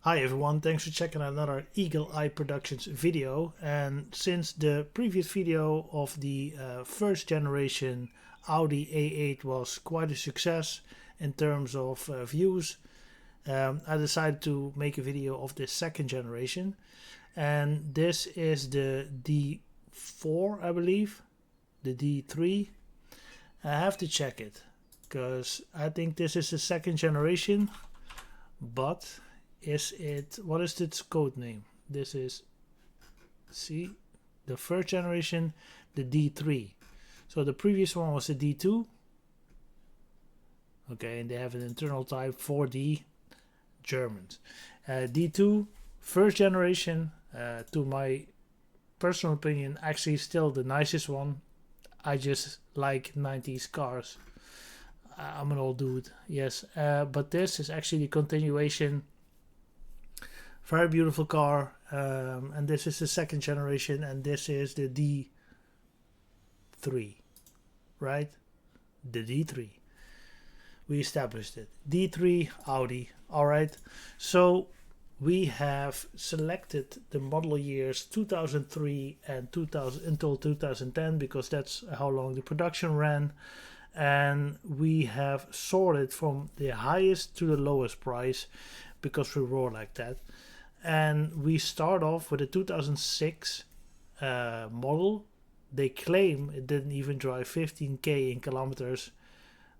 Hi everyone, thanks for checking out another Eagle Eye Productions video. And since the previous video of the first generation Audi A8 was quite a success in terms of views, I decided to make a video of the second generation. And this is the D4, I believe, the D3. I have to check it because I think this is the second generation, but is it, what is its code name? This is, see, the first generation, the D3. So the previous one was the D2. Okay, and they have an internal type 4D Germans. D2, first generation, to my personal opinion, actually still the nicest one. I just like 90s cars. I'm an old dude, yes. But this is actually the continuation. Very beautiful car, and this is the second generation, and this is the D3, right? The D3. We established it. D3 Audi. All right. So we have selected the model years 2003 and 2000 until 2010 because that's how long the production ran, and we have sorted from the highest to the lowest price because we roar like that. And we start off with a 2006 model. They claim it didn't even drive 15k in kilometers,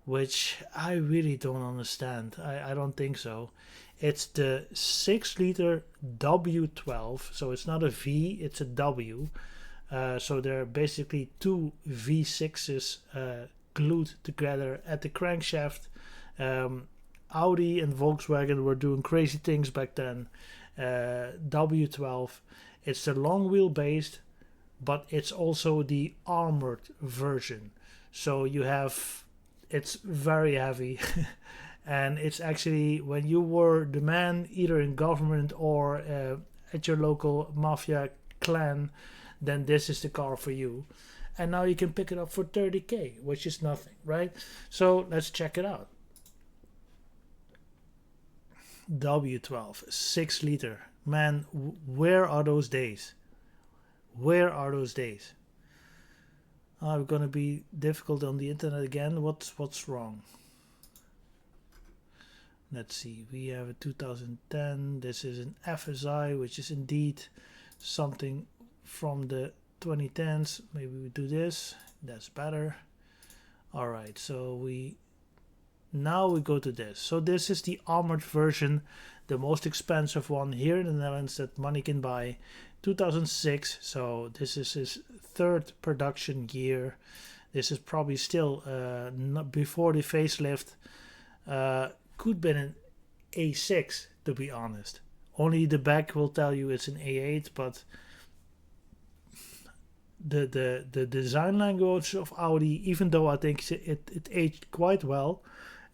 which I really don't understand. I don't think so. It's the 6-liter W12, so it's not a V, it's a W. So there are basically two V6s glued together at the crankshaft. Audi and Volkswagen were doing crazy things back then. W12, it's the long wheelbase, but it's also the armored version. So you have, it's very heavy. And it's actually, when you were the man either in government or at your local mafia clan, then this is the car for you. And now you can pick it up for 30k, which is nothing, right? So let's check it out. W12, 6-liter. Man, where are those days? Where are those days? I'm gonna be difficult on the internet again. What's wrong? Let's see. We have a 2010. This is an FSI, which is indeed something from the 2010s. Maybe we do this. That's better. All right. So now we go to this. So this is the armored version, the most expensive one here in the Netherlands that money can buy. 2006, so this is his third production year. This is probably still not before the facelift. Could have been an A6, to be honest. Only the back will tell you it's an A8, but the design language of Audi, even though I think it aged quite well,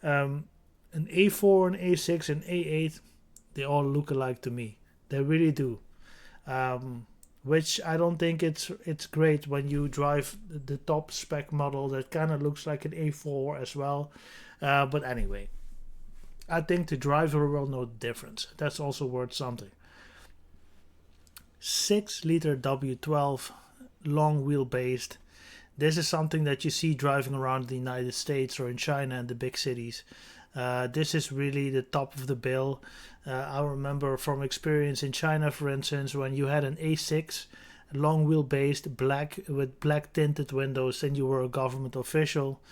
an A4, an A6, an A8, they all look alike to me. They really do. Which I don't think it's great when you drive the top spec model that kind of looks like an A4 as well. But anyway, I think the driver will know the difference. That's also worth something. 6-liter W12, long wheelbase. This is something that you see driving around the United States or in China and the big cities. This is really the top of the bill. I remember from experience in China, for instance, when you had an A6, long wheelbase, black with black tinted windows, and you were a government official,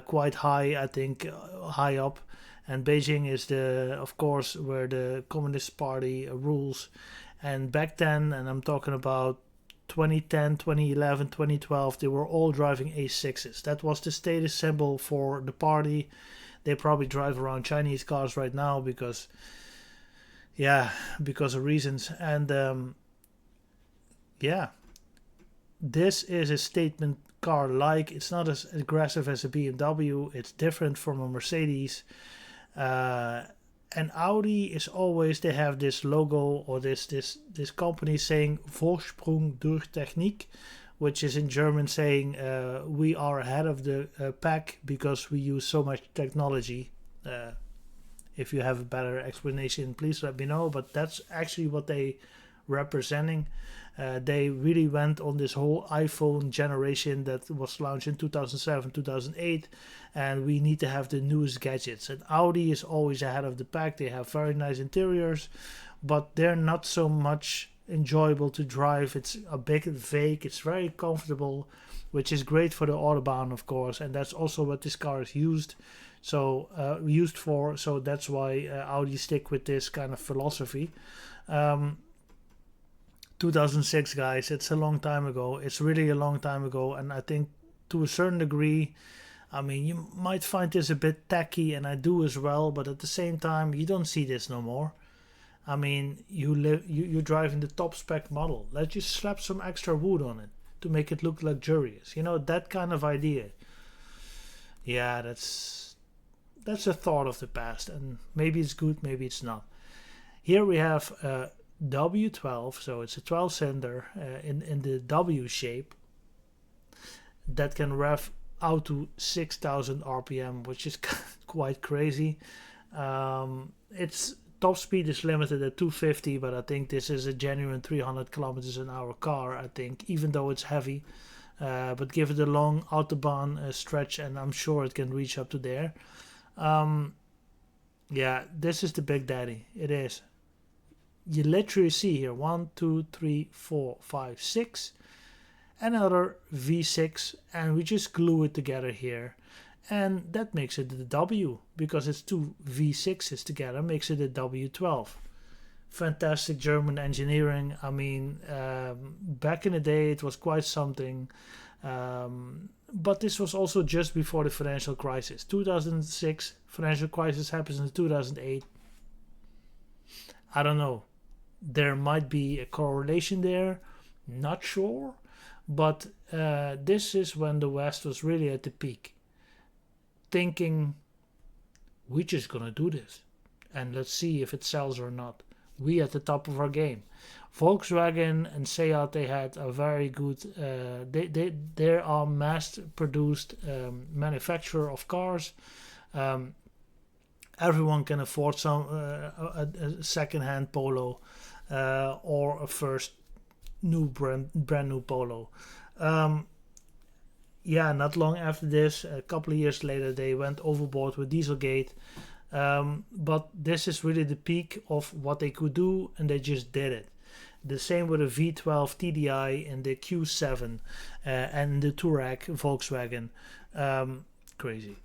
quite high, I think, high up. And Beijing is of course, where the Communist Party rules. And back then, and I'm talking about 2010, 2011, 2012, they were all driving A6s. That was the status symbol for the party. They probably drive around Chinese cars right now because of reasons. And this is a statement car. Like, it's not as aggressive as a BMW. It's different from a Mercedes. And Audi is always, they have this logo or this company saying Vorsprung durch Technik, which is in German saying we are ahead of the pack because we use so much technology. If you have a better explanation, please let me know. But that's actually what they representing. They really went on this whole iPhone generation that was launched in 2007, 2008, and we need to have the newest gadgets. And Audi is always ahead of the pack. They have very nice interiors, but they're not so much enjoyable to drive. It's a bit vague. It's very comfortable, which is great for the Autobahn, of course, and that's also what this car is used for. So that's why Audi stick with this kind of philosophy. 2006, guys, it's a long time ago. It's really a long time ago, and I think to a certain degree, I mean, you might find this a bit tacky, and I do as well, but at the same time, you don't see this no more. I mean, you're driving the top spec model. Let's just slap some extra wood on it to make it look luxurious. You know, that kind of idea. Yeah, that's a thought of the past, and maybe it's good, maybe it's not. Here we have W12, so it's a 12-cylinder in the W shape that can rev out to 6,000 RPM, which is quite crazy. Its top speed is limited at 250, but I think this is a genuine 300 kilometers an hour car, I think, even though it's heavy. But give it a long Autobahn stretch, and I'm sure it can reach up to there. Yeah, this is the Big Daddy. It is. You literally see here 1, 2, 3, 4, 5, 6, another V6, and we just glue it together here, and that makes it the W, because it's two V6s together, makes it a W12. Fantastic German engineering. I mean, back in the day it was quite something, but this was also just before the financial crisis. 2006 financial crisis happens in 2008. I don't know. There might be a correlation there, not sure, but this is when the West was really at the peak, thinking, we're just gonna do this, and let's see if it sells or not. We at the top of our game. Volkswagen and Seat, they had a very good, they are mass-produced manufacturer of cars. Everyone can afford a second-hand Polo or a first brand new Polo. Yeah, not long after this, a couple of years later, they went overboard with Dieselgate. But this is really the peak of what they could do, and they just did it. The same with the V12 TDI and the Q7 and the Touareg Volkswagen. Crazy.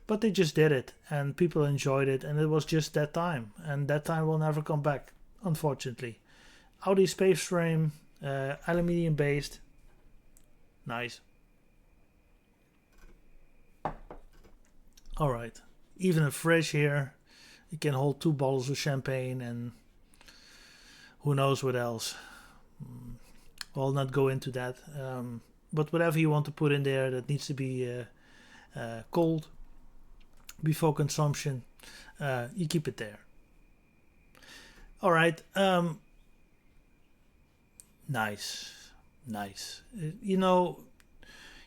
But they just did it, and people enjoyed it, and it was just that time. And that time will never come back, unfortunately. Audi space frame, aluminium based. Nice. Alright. Even a fridge here. It can hold 2 bottles of champagne and who knows what else. I'll not go into that. But whatever you want to put in there that needs to be cold before consumption, you keep it there. All right. Nice. You know,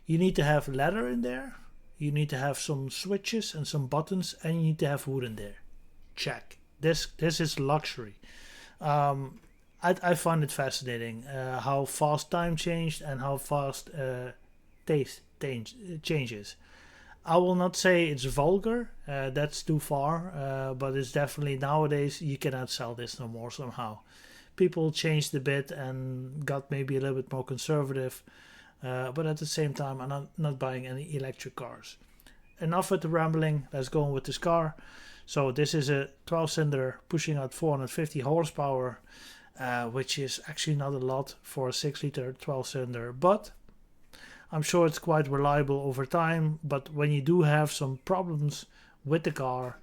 you need to have leather in there. You need to have some switches and some buttons, and you need to have wood in there. Check. This is luxury. I find it fascinating how fast time changed and how fast taste changes. I will not say it's vulgar, that's too far, but it's definitely nowadays you cannot sell this no more somehow. People changed a bit and got maybe a little bit more conservative, but at the same time I'm not buying any electric cars. Enough with the rambling, let's go on with this car. So this is a 12-cylinder pushing out 450 horsepower, which is actually not a lot for a 6-liter 12-cylinder, but I'm sure it's quite reliable over time. But when you do have some problems with the car,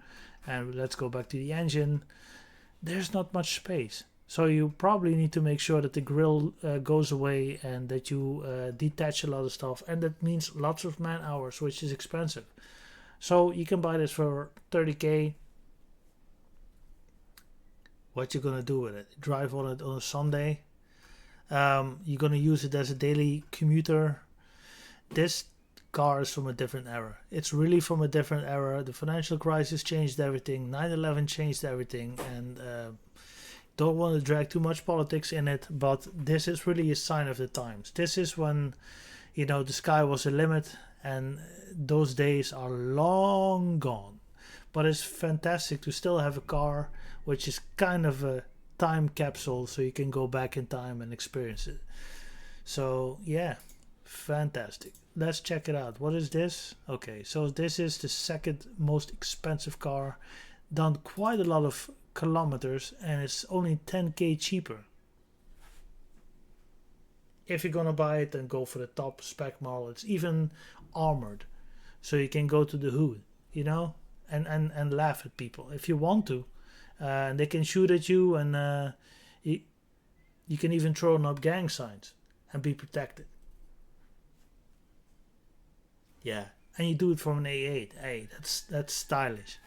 and let's go back to the engine, there's not much space. So you probably need to make sure that the grill goes away and that you detach a lot of stuff, and that means lots of man hours, which is expensive. So you can buy this for 30k. What you gonna do with it? Drive on it on a Sunday? You're gonna use it as a daily commuter? This cars from a different era. It's really from a different era. The financial crisis changed everything. 9/11 changed everything, and don't want to drag too much politics in it, but this is really a sign of the times. This is when, you know, the sky was the limit, and those days are long gone. But it's fantastic to still have a car which is kind of a time capsule, so you can go back in time and experience it. So yeah, fantastic. Let's check it out. What is this? Okay, so this is the second most expensive car, done quite a lot of kilometers, and it's only 10k cheaper. If you're gonna buy it, then go for the top spec model. It's even armored, so you can go to the hood, you know, and laugh at people if you want to. And they can shoot at you, and you can even throw up gang signs and be protected. Yeah, and you do it from an A8. Hey, that's stylish.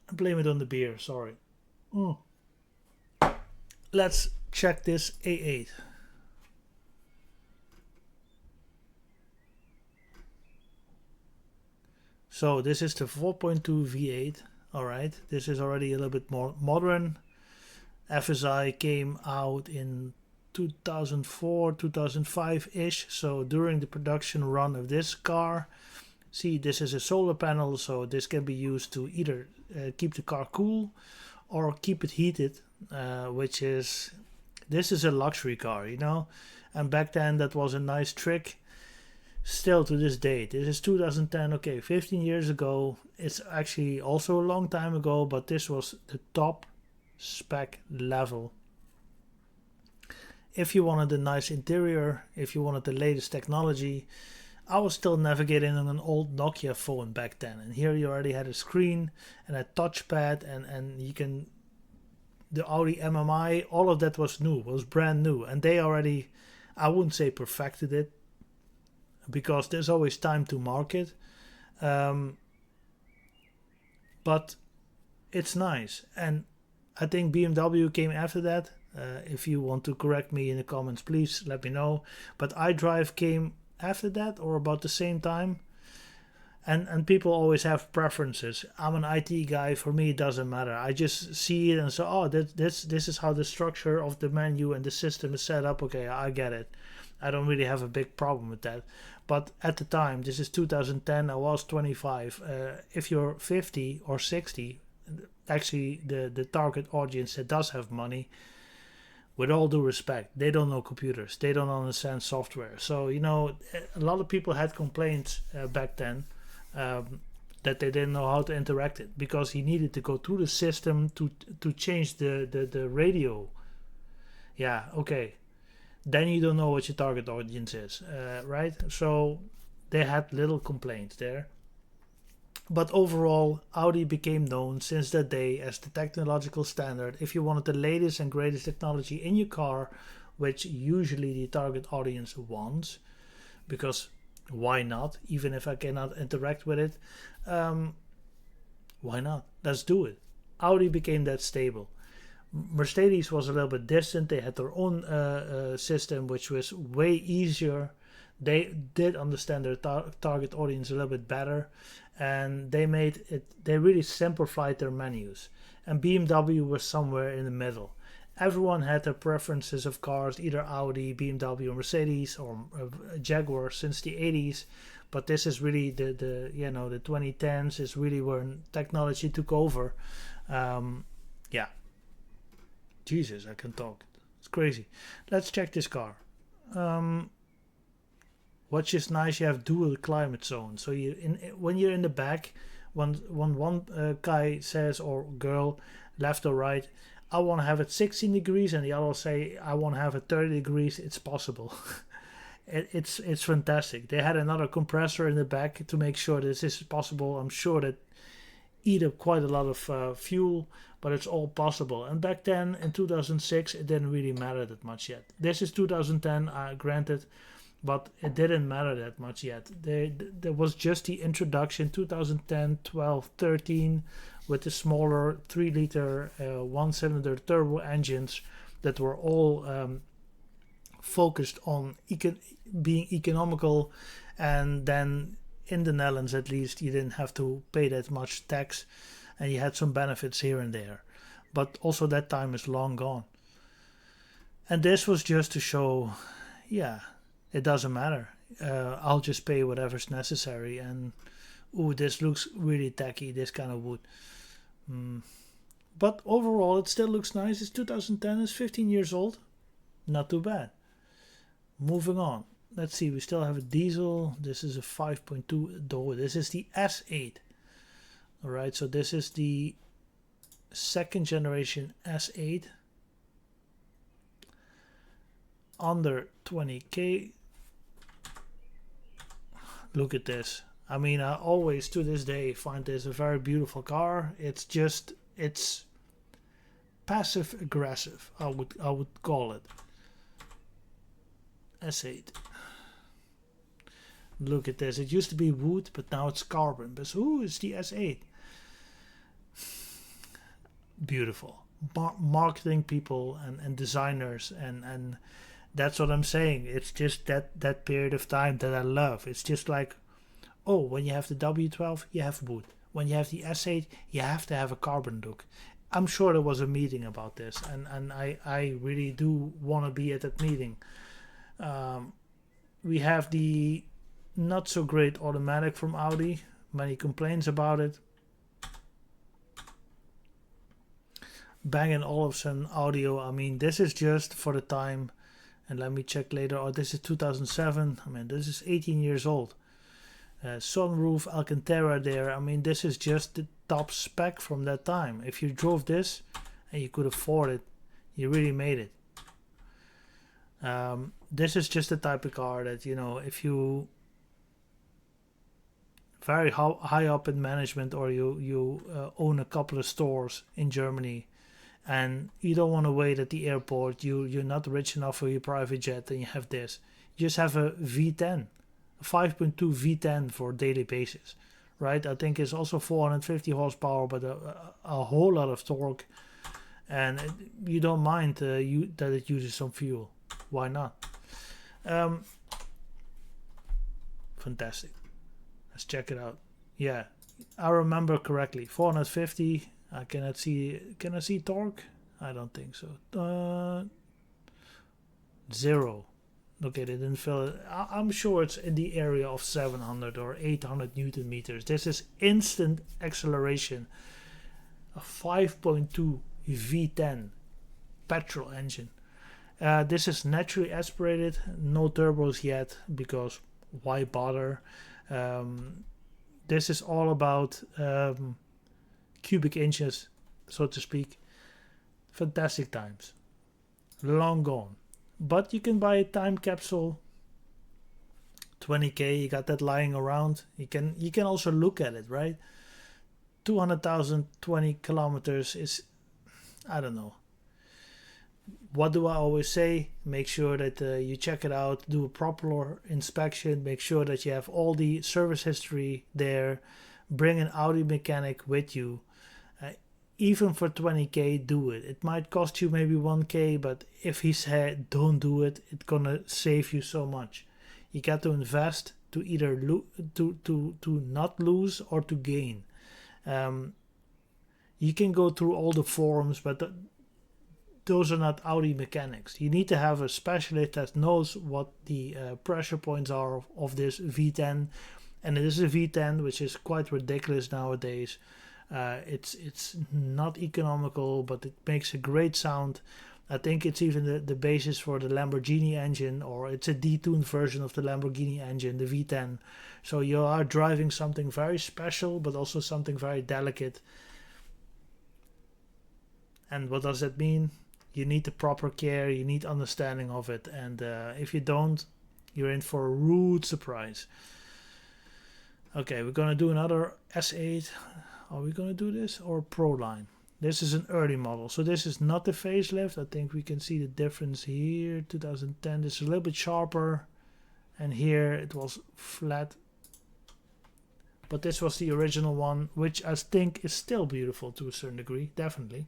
I blame it on the beer. Sorry. Let's check this A8. So this is the 4.2 V8. Alright, this is already a little bit more modern. FSI came out in 2004, 2005-ish. So during the production run of this car, see, this is a solar panel, so this can be used to either keep the car cool or keep it heated, which is, this is a luxury car, you know, and back then that was a nice trick. Still to this day, this is 2010, okay, 15 years ago. It's actually also a long time ago, but this was the top spec level. If you wanted a nice interior, if you wanted the latest technology, I was still navigating on an old Nokia phone back then, and here you already had a screen and a touchpad, and you can, the Audi MMI, all of that was new, was brand new, and they already, I wouldn't say perfected it, because there's always time to market, but it's nice. And I think BMW came after that. If you want to correct me in the comments, please let me know. But iDrive came after that or about the same time, and people always have preferences. I'm an IT guy, for me it doesn't matter. I just see it and say, oh, this is how the structure of the menu and the system is set up. Okay, I get it. I don't really have a big problem with that. But at the time, this is 2010, I was 25. If you're 50 or 60, actually the target audience that does have money, with all due respect, they don't know computers. They don't understand software. So, you know, a lot of people had complaints back then that they didn't know how to interact it, because he needed to go through the system to change the radio. Yeah, okay. Then you don't know what your target audience is, right? So they had little complaints there. But overall, Audi became known since that day as the technological standard. If you wanted the latest and greatest technology in your car, which usually the target audience wants, because why not? Even if I cannot interact with it, why not? Let's do it. Audi became that stable. Mercedes was a little bit distant. They had their own system, which was way easier. They did understand their target audience a little bit better, and they made it. They really simplified their menus. And BMW was somewhere in the middle. Everyone had their preferences of cars, either Audi, BMW, or Mercedes, or Jaguar since the 80s. But this is really the 2010s is really when technology took over. Yeah. Jesus, I can talk. It's crazy. Let's check this car. What's just nice, you have dual climate zone. So when you're in the back, when one guy says, or girl, left or right, I want to have it 16 degrees, and the other will say, I want to have it 30 degrees. It's possible. It's fantastic. They had another compressor in the back to make sure this is possible. I'm sure that eat up quite a lot of fuel, but it's all possible. And back then, in 2006, it didn't really matter that much yet. This is 2010, granted, but it didn't matter that much yet. There was just the introduction, 2010, 12, 13, with the smaller 3-liter one-cylinder turbo engines that were all focused on being economical, and then in the Netherlands at least you didn't have to pay that much tax, and you had some benefits here and there. But also that time is long gone. And this was just to show, yeah, it doesn't matter. I'll just pay whatever's necessary. And ooh, this looks really tacky, this kind of wood. But overall, it still looks nice. It's 2010, it's 15 years old. Not too bad. Moving on. Let's see, we still have a diesel. This is a 5.2 door. This is the S8. Alright, so this is the second generation S8. Under 20k. Look at this. I mean, I always to this day find this a very beautiful car. It's passive aggressive, I would call it. S8. Look at this. It used to be wood, but now it's carbon. But who is the S8? Beautiful. Marketing people and designers, and that's what I'm saying. It's just that period of time that I love. It's just like, oh, when you have the W12, you have wood. When you have the S8, you have to have a carbon look. I'm sure there was a meeting about this, and I really do want to be at that meeting. We have the not so great automatic from Audi. Many complaints about it. Bang & Olufsen audio. I mean, this is just for the time. And let me check later. Oh, this is 2007. I mean, this is 18 years old. Sunroof, Alcantara there. I mean, this is just the top spec from that time. If you drove this and you could afford it, you really made it. This is just the type of car that, you know, if you very high up in management, or you own a couple of stores in Germany, and you don't want to wait at the airport, you're not rich enough for your private jet, and you have this. You just have a V10, a 5.2 V10 for daily basis, right? I think it's also 450 horsepower, but a whole lot of torque, and you don't mind that it uses some fuel. Why not? Fantastic. Let's check it out. Yeah, I remember correctly. 450. I cannot see. Can I see torque? I don't think so. 0. Okay, they didn't fill it. I'm sure it's in the area of 700 or 800 Newton meters. This is instant acceleration. A 5.2 V10 petrol engine. This is naturally aspirated. No turbos yet, because why bother? This is all about cubic inches, so to speak. Fantastic times. Long gone. But you can buy a time capsule. 20k, you got that lying around. You can also look at it, right? 200,000, 20 kilometers is, I don't know. What do I always say? Make sure that you check it out, do a proper inspection, make sure that you have all the service history there, bring an Audi mechanic with you. Even for 20k, do it. It might cost you maybe 1k, but if he said don't do it, it's gonna save you so much. You got to invest to either to not lose or to gain. You can go through all the forums, but those are not Audi mechanics. You need to have a specialist that knows what the pressure points are of this V10, and it is a V10, which is quite ridiculous nowadays. It's not economical, but it makes a great sound. I think it's even the basis for the Lamborghini engine, or it's a detuned version of the Lamborghini engine, the V10. So you are driving something very special, but also something very delicate. And what does that mean? You need the proper care, you need understanding of it, and if you don't, you're in for a rude surprise. Okay, we're gonna do another S8. Are we gonna do this or Pro line? This is an early model, so this is not the facelift. I think we can see the difference here. 2010, this is a little bit sharper, and here it was flat. But this was the original one, which I think is still beautiful to a certain degree, definitely.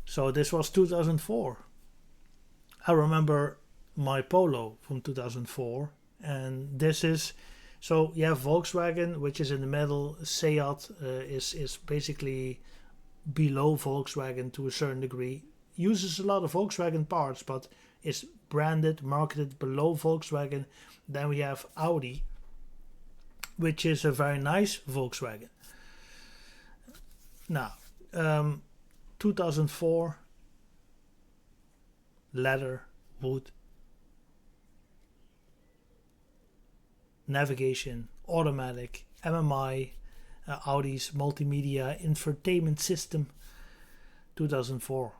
So this was 2004. I remember my Polo from 2004, and this is, so you have Volkswagen, which is in the middle. Seat is basically below Volkswagen to a certain degree. Uses a lot of Volkswagen parts, but is branded, marketed below Volkswagen. Then we have Audi, which is a very nice Volkswagen. Now, 2004, leather, wood, navigation, automatic, MMI, Audi's multimedia infotainment system, 2004.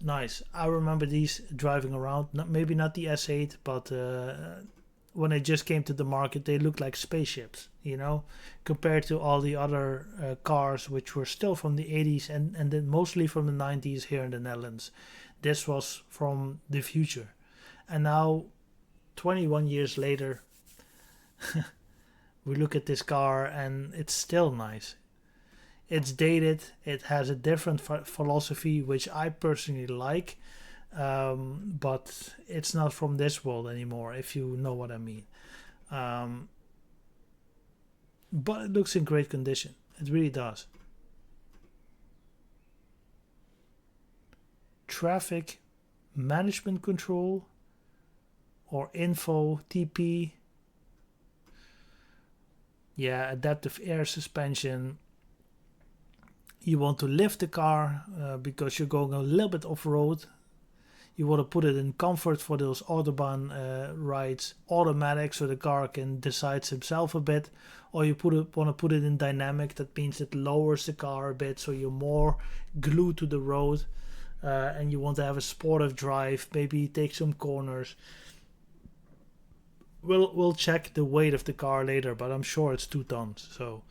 Nice. I remember these driving around. Maybe not the S8, but when they just came to the market, they looked like spaceships, you know, compared to all the other cars, which were still from the 80s and then mostly from the 90s here in the Netherlands. This was from the future. And now, 21 years later, we look at this car and it's still nice. It's dated. It has a different philosophy, which I personally like. But it's not from this world anymore, if you know what I mean. But it looks in great condition. It really does. Traffic management control or info TP. Yeah, adaptive air suspension. You want to lift the car because you're going a little bit off-road. You want to put it in comfort for those Autobahn rides. Automatic, so the car can decide himself a bit. Or you want to put it in dynamic. That means it lowers the car a bit, so you're more glued to the road. And you want to have a sportive drive. Maybe take some corners. We'll check the weight of the car later, but I'm sure it's 2 tons. So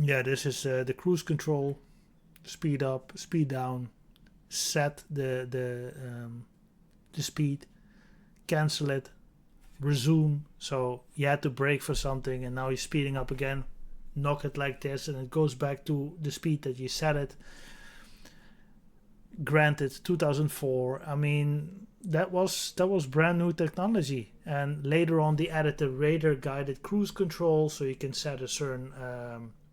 yeah, this is the cruise control. Speed up, speed down, set the speed, cancel it, resume. So you had to brake for something and now you're speeding up again. Knock it like this and it goes back to the speed that you set it. Granted, 2004. I mean, that was brand new technology. And later on, they added the radar guided cruise control, so you can set a certain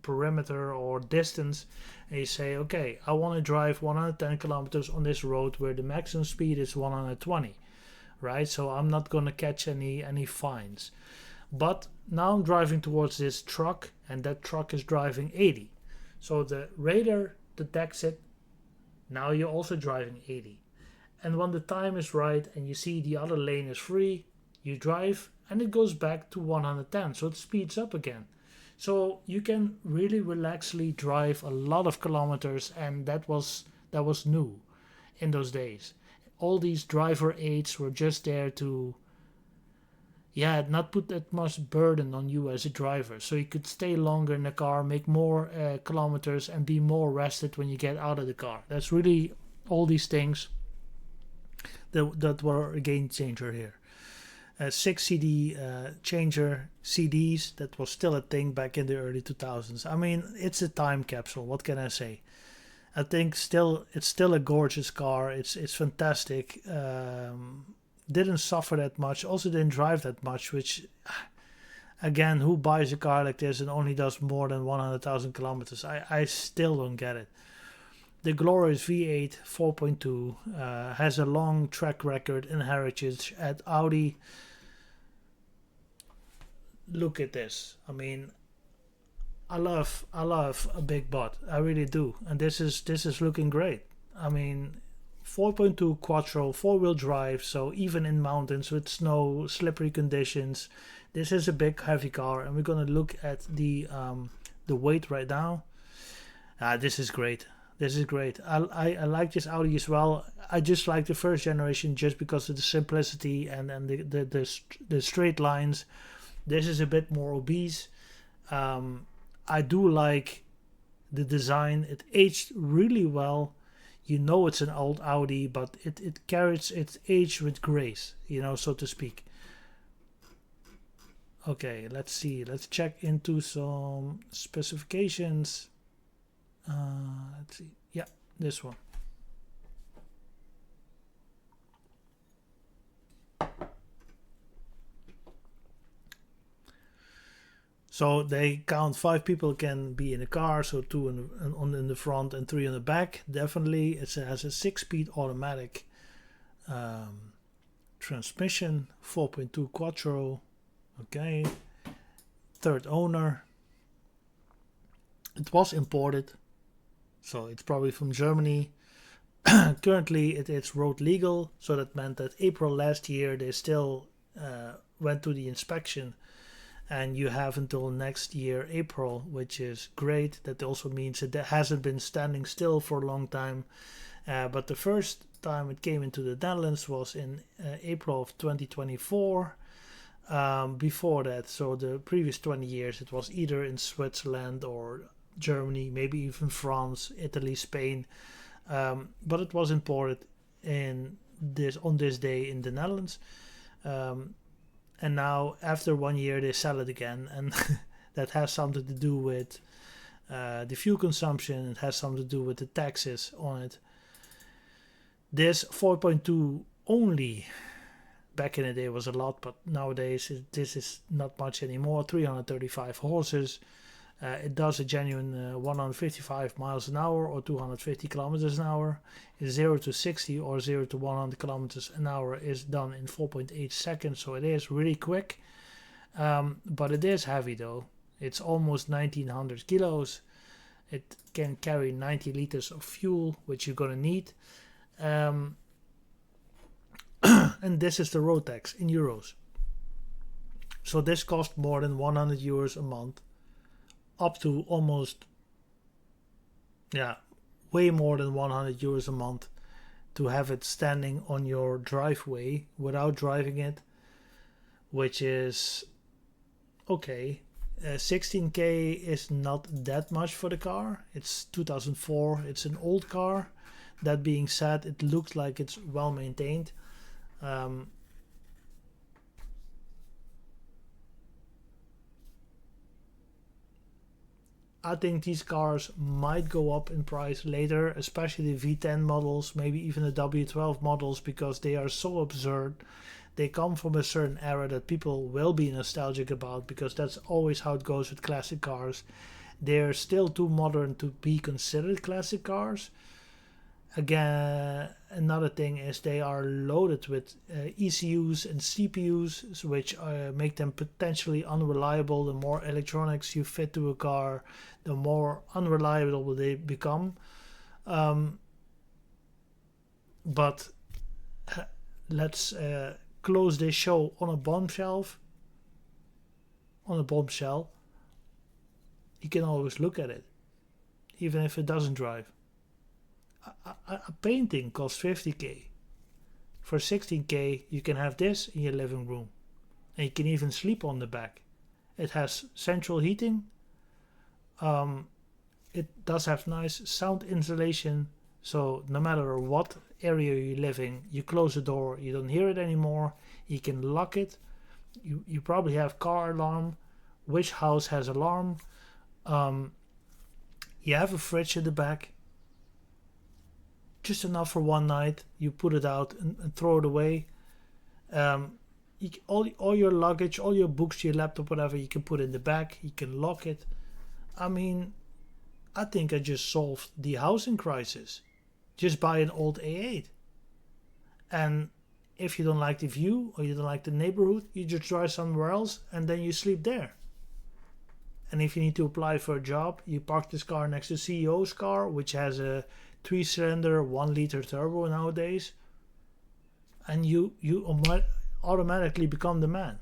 perimeter or distance, and you say, okay, I want to drive 110 kilometers on this road where the maximum speed is 120, right? So I'm not going to catch any fines. But now I'm driving towards this truck, and that truck is driving 80. So the radar detects it. Now you're also driving 80. And when the time is right and you see the other lane is free, you drive and it goes back to 110. So it speeds up again. So you can really relaxedly drive a lot of kilometers, and that was new in those days. All these driver aids were just there to not put that much burden on you as a driver. So you could stay longer in the car, make more kilometers, and be more rested when you get out of the car. That's really all these things that were a game changer here. 6 CD changer CDs, that was still a thing back in the early 2000s. I mean, it's a time capsule. What can I say? I think it's still a gorgeous car. It's fantastic. Didn't suffer that much. Also didn't drive that much, which, again, who buys a car like this and only does more than 100,000 kilometers? I still don't get it. The glorious V8 4.2 has a long track record and heritage at Audi. Look at this. I mean, I love a big butt. I really do. And this is looking great. I mean, 4.2 quattro, 4-wheel drive, so even in mountains with snow, slippery conditions, this is a big heavy car. And we're gonna look at the weight right now. This is great. This is great. I like this Audi as well. I just like the first generation just because of the simplicity and the straight lines. This is a bit more obese. I do like the design. It aged really well. You know it's an old Audi, but it carries its age with grace, you know, so to speak. Okay, let's see. Let's check into some specifications. Let's see. Yeah, this one. So they count 5 people can be in the car, so 2 in the front and 3 in the back. Definitely, it has a 6-speed automatic transmission, 4.2 quattro. Okay, 3rd owner. It was imported, so it's probably from Germany. Currently, it's road legal, so that meant that April last year they still went to the inspection. And you have until next year, April, which is great. That also means it hasn't been standing still for a long time. But the first time it came into the Netherlands was in April of 2024. Before that, so the previous 20 years, it was either in Switzerland or Germany, maybe even France, Italy, Spain. But it was imported on this day in the Netherlands. And now, after 1 year, they sell it again. And that has something to do with the fuel consumption. It has something to do with the taxes on it. This 4.2 only, back in the day, was a lot. But nowadays, this is not much anymore. 335 horses. It does a genuine 155 miles an hour or 250 kilometers an hour. 0 to 60 or 0 to 100 kilometers an hour is done in 4.8 seconds, so it is really quick. But it is heavy though. It's almost 1900 kilos. It can carry 90 liters of fuel, which you're gonna need. And this is the road tax in euros. So this cost more than 100 euros a month. Up to almost, way more than 100 euros a month to have it standing on your driveway without driving it, which is okay. 16k is not that much for the car. It's 2004. It's an old car. That being said, it looks like it's well maintained. I think these cars might go up in price later, especially the V10 models, maybe even the W12 models, because they are so absurd. They come from a certain era that people will be nostalgic about, because that's always how it goes with classic cars. They're still too modern to be considered classic cars. Again, another thing is they are loaded with ECUs and CPUs, which make them potentially unreliable. The more electronics you fit to a car, the more unreliable they become. But let's close this show on a bombshell. You can always look at it, even if it doesn't drive. A painting costs 50k. For 16k you can have this in your living room, and you can even sleep on the back. It has central heating. It does have nice sound insulation, so no matter what area you live in, you close the door, you don't hear it anymore. You can lock it. You probably have car alarm. Which house has alarm? You have a fridge in the back. Just enough for one night. You put it out and throw it away. All your luggage, all your books, your laptop, whatever, you can put in the back. You can lock it. I mean, I think I just solved the housing crisis. Just buy an old A8. And if you don't like the view or you don't like the neighborhood, you just drive somewhere else and then you sleep there. And if you need to apply for a job, you park this car next to CEO's car, which has a 3-cylinder 1-liter turbo nowadays, and you automatically become the man.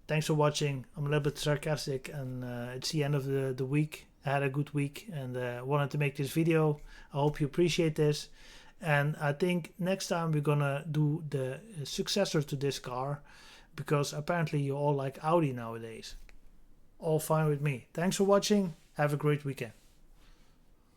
Thanks for watching. I'm a little bit sarcastic, and it's the end of the week. I had a good week and wanted to make this video. I hope you appreciate this, and I think next time we're gonna do the successor to this car, because apparently you all like Audi nowadays. All fine with me. Thanks for watching. Have a great weekend.